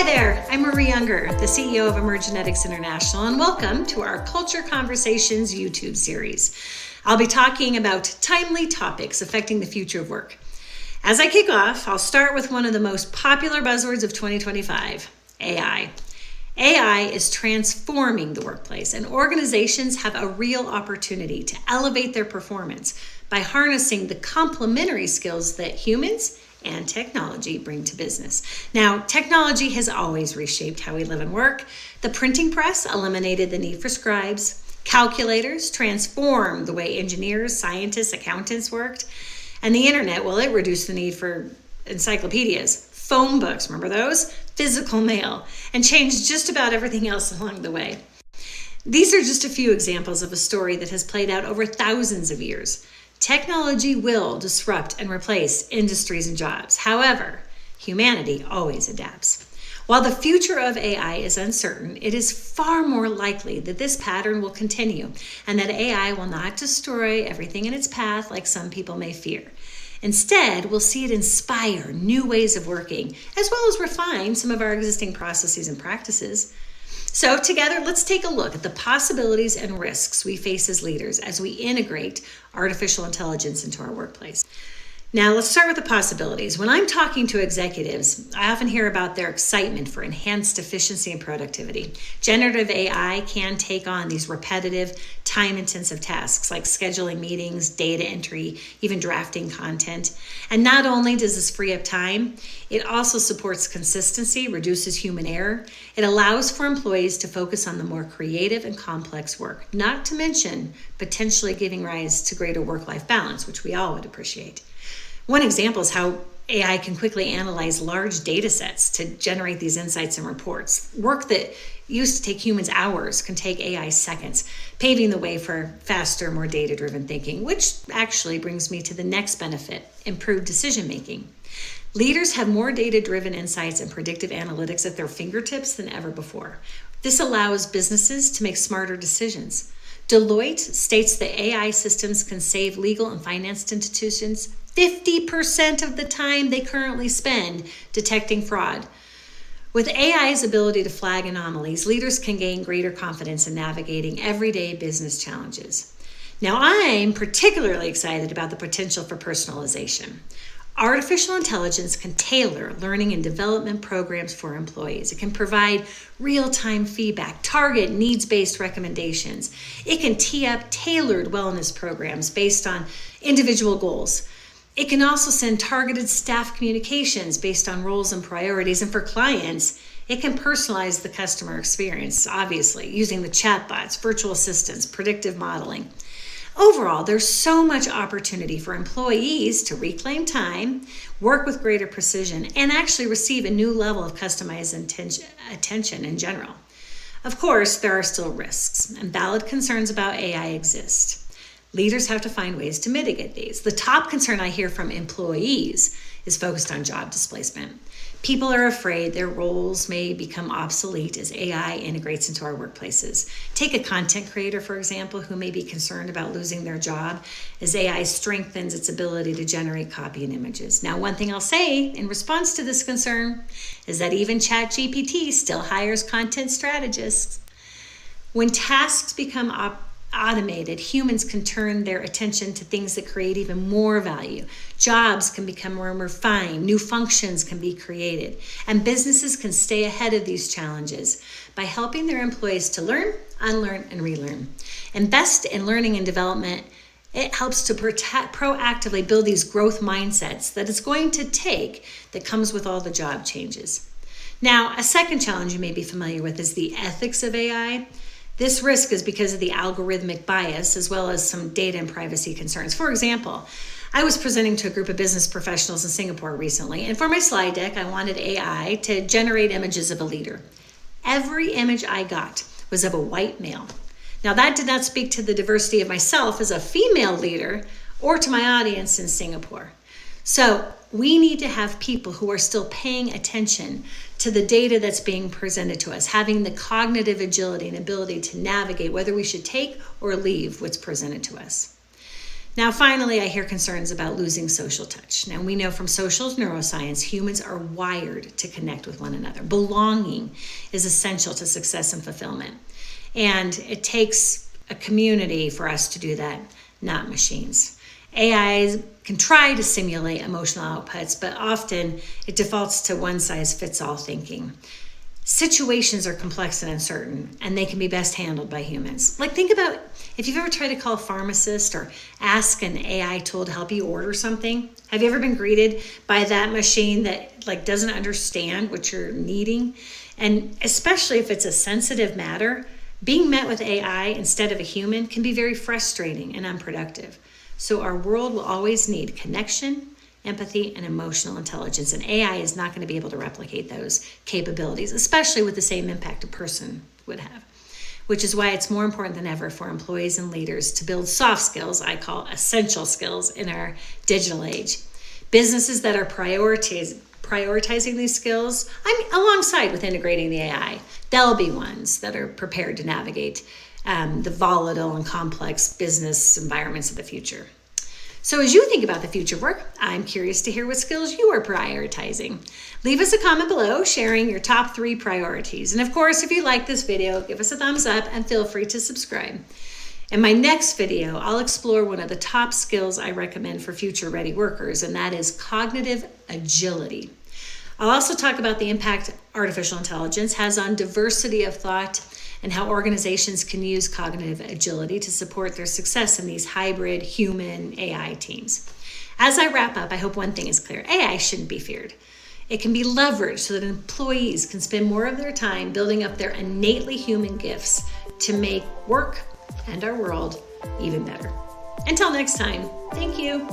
there, I'm Unger, the CEO of Emergenetics International, and welcome to our Culture Conversations YouTube series. I'll be talking about timely topics affecting the future of work. As I kick off, I'll start with one of the most popular buzzwords of 2025, AI. AI is transforming the workplace, and organizations have a real opportunity to elevate their performance by harnessing the complementary skills that humans and technology bring to business. Now, technology has always reshaped how we live and work. The printing press eliminated the need for scribes. Calculators transformed the way engineers, scientists, accountants worked. And the internet, well, it reduced the need for encyclopedias, phone books, remember those? Physical mail, and changed just about everything else along the way. These are just a few examples of a story that has played out over thousands of years. Technology will disrupt and replace industries and jobs. However, humanity always adapts. While the future of AI is uncertain, it is far more likely that this pattern will continue and that AI will not destroy everything in its path like some people may fear. Instead, we'll see it inspire new ways of working, as well as refine some of our existing processes and practices. So together, let's take a look at the possibilities and risks we face as leaders as we integrate artificial intelligence into our workplace. Now, let's start with the possibilities. When I'm talking to executives, I often hear about their excitement for enhanced efficiency and productivity. Generative AI can take on these repetitive, time-intensive tasks like scheduling meetings, data entry, even drafting content. And not only does this free up time, it also supports consistency, reduces human error. It allows for employees to focus on the more creative and complex work, not to mention potentially giving rise to greater work-life balance, which we all would appreciate. One example is how AI can quickly analyze large data sets to generate these insights and reports. Work that used to take humans hours can take AI seconds, paving the way for faster, more data-driven thinking, which actually brings me to the next benefit, improved decision-making. Leaders have more data-driven insights and predictive analytics at their fingertips than ever before. This allows businesses to make smarter decisions. Deloitte states that AI systems can save legal and finance institutions 50% of the time they currently spend detecting fraud. With AI's ability to flag anomalies, leaders can gain greater confidence in navigating everyday business challenges. Now, I'm particularly excited about the potential for personalization. Artificial intelligence can tailor learning and development programs for employees. It can provide real-time feedback, target needs-based recommendations. It can tee up tailored wellness programs based on individual goals. It can also send targeted staff communications based on roles and priorities. And for clients, it can personalize the customer experience, obviously, using the chatbots, virtual assistants, predictive modeling. Overall, there's so much opportunity for employees to reclaim time, work with greater precision, and actually receive a new level of customized attention in general. Of course, there are still risks, and valid concerns about AI exist. Leaders have to find ways to mitigate these. The top concern I hear from employees is focused on job displacement. People are afraid their roles may become obsolete as AI integrates into our workplaces. Take a content creator, for example, who may be concerned about losing their job as AI strengthens its ability to generate copy and images. Now, one thing I'll say in response to this concern is that even ChatGPT still hires content strategists. When tasks become automated, humans can turn their attention to things that create even more value. Jobs can become more refined, new functions can be created, and businesses can stay ahead of these challenges by helping their employees to learn, unlearn, and relearn. Invest in learning and development. It helps to proactively build these growth mindsets that it's going to take that comes with all the job changes. Now, a second challenge you may be familiar with is the ethics of AI. This risk is because of the algorithmic bias as well as some data and privacy concerns. For example, I was presenting to a group of business professionals in Singapore recently, and for my slide deck, I wanted AI to generate images of a leader. Every image I got was of a white male. Now, that did not speak to the diversity of myself as a female leader or to my audience in Singapore. So we need to have people who are still paying attention to the data that's being presented to us, having the cognitive agility and ability to navigate whether we should take or leave what's presented to us. Now, finally, I hear concerns about losing social touch. Now, we know from social neuroscience, humans are wired to connect with one another. Belonging is essential to success and fulfillment. And it takes a community for us to do that, not machines. AI can try to simulate emotional outputs, but often it defaults to one-size-fits-all thinking. Situations are complex and uncertain, and they can be best handled by humans. Like, think about if you've ever tried to call a pharmacist or ask an AI tool to help you order something. Have you ever been greeted by that machine that doesn't understand what you're needing? And especially if it's a sensitive matter, being met with AI instead of a human can be very frustrating and unproductive. So our world will always need connection, empathy, and emotional intelligence. And AI is not going to be able to replicate those capabilities, especially with the same impact a person would have. Which is why it's more important than ever for employees and leaders to build soft skills, I call essential skills, in our digital age. Businesses that are prioritizing these skills, alongside with integrating the AI, they'll be ones that are prepared to navigate the volatile and complex business environments of the future. So as you think about the future of work, I'm curious to hear what skills you are prioritizing. Leave us a comment below sharing your top 3 priorities. And of course, if you like this video, give us a thumbs up and feel free to subscribe. In my next video, I'll explore one of the top skills I recommend for future-ready workers, and that is cognitive agility. I'll also talk about the impact artificial intelligence has on diversity of thought and how organizations can use cognitive agility to support their success in these hybrid human AI teams. As I wrap up, I hope one thing is clear. AI shouldn't be feared. It can be leveraged so that employees can spend more of their time building up their innately human gifts to make work and our world even better. Until next time, thank you.